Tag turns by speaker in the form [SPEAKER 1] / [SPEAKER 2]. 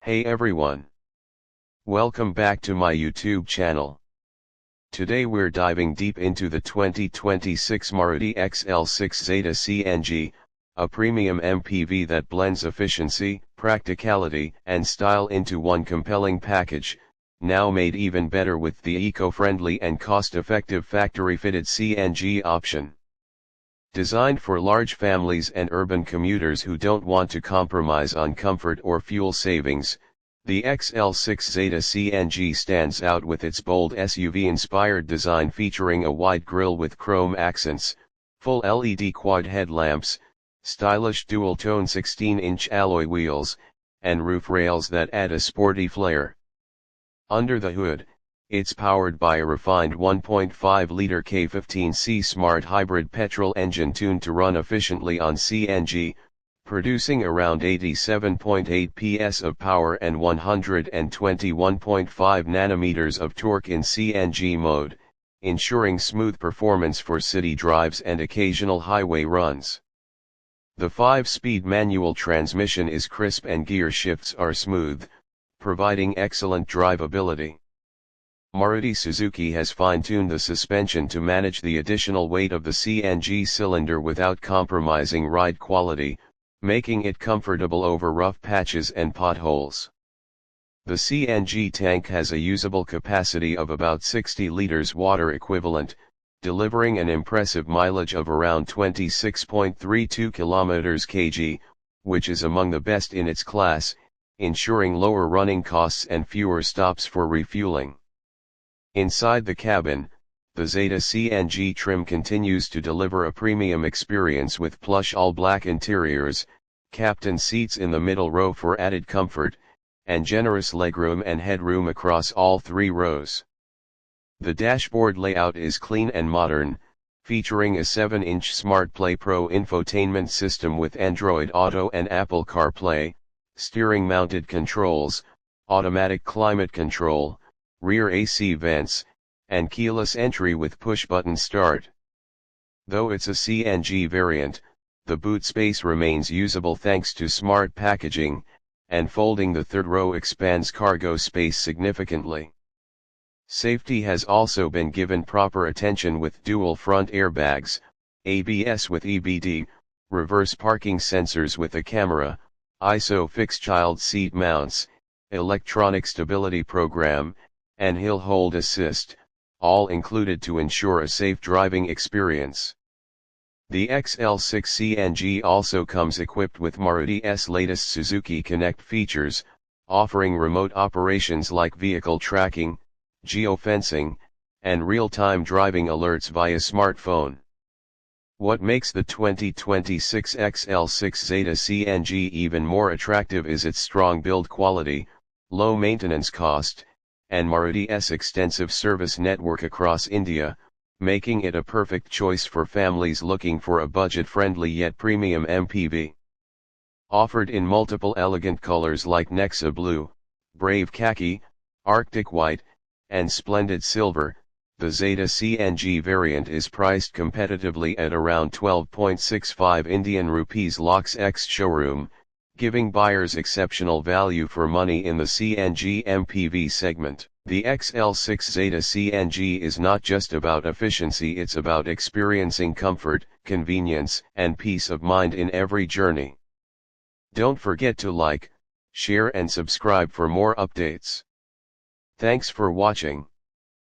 [SPEAKER 1] Hey everyone. Welcome back to my YouTube channel. Today we're diving deep into the 2026 Maruti XL6 Zeta CNG, a premium MPV that blends efficiency, practicality, and style into one compelling package, now made even better with the eco-friendly and cost-effective factory-fitted CNG option. Designed for large families and urban commuters who don't want to compromise on comfort or fuel savings, the XL6 Zeta CNG stands out with its bold SUV-inspired design featuring a wide grille with chrome accents, full LED quad headlamps, stylish dual-tone 16-inch alloy wheels, and roof rails that add a sporty flair. Under the hood, it's powered by a refined 1.5-liter K15C smart hybrid petrol engine tuned to run efficiently on CNG, producing around 87.8 PS of power and 121.5 Nm of torque in CNG mode, ensuring smooth performance for city drives and occasional highway runs. The 5-speed manual transmission is crisp and gear shifts are smooth, providing excellent drivability. Maruti Suzuki has fine-tuned the suspension to manage the additional weight of the CNG cylinder without compromising ride quality, making it comfortable over rough patches and potholes. The CNG tank has a usable capacity of about 60 liters water equivalent, delivering an impressive mileage of around 26.32 km/kg, which is among the best in its class, ensuring lower running costs and fewer stops for refueling. Inside the cabin, the Zeta CNG trim continues to deliver a premium experience with plush all-black interiors, captain seats in the middle row for added comfort, and generous legroom and headroom across all 3 rows. The dashboard layout is clean and modern, featuring a 7-inch SmartPlay Pro infotainment system with Android Auto and Apple CarPlay, steering-mounted controls, automatic climate control, rear AC vents, and keyless entry with push-button start. Though it's a CNG variant, the boot space remains usable thanks to smart packaging, and folding the third row expands cargo space significantly. Safety has also been given proper attention with dual front airbags, ABS with EBD, reverse parking sensors with a camera, ISOFIX child seat mounts, electronic stability program, and hill hold assist, all included to ensure a safe driving experience. The XL6 CNG also comes equipped with Maruti's latest Suzuki Connect features, offering remote operations like vehicle tracking, geofencing, and real-time driving alerts via smartphone. What makes the 2026 XL6 Zeta CNG even more attractive is its strong build quality, low maintenance cost, and Maruti's extensive service network across India, making it a perfect choice for families looking for a budget-friendly yet premium MPV. Offered in multiple elegant colors like Nexa Blue, Brave Khaki, Arctic White, and Splendid Silver, the Zeta CNG variant is priced competitively at around 12.65 Indian rupees lakhs ex-showroom, giving buyers exceptional value for money in the CNG MPV segment. The XL6 Zeta CNG is not just about efficiency, it's about experiencing comfort, convenience, and peace of mind in every journey. Don't forget to like, share and subscribe for more updates. Thanks for watching.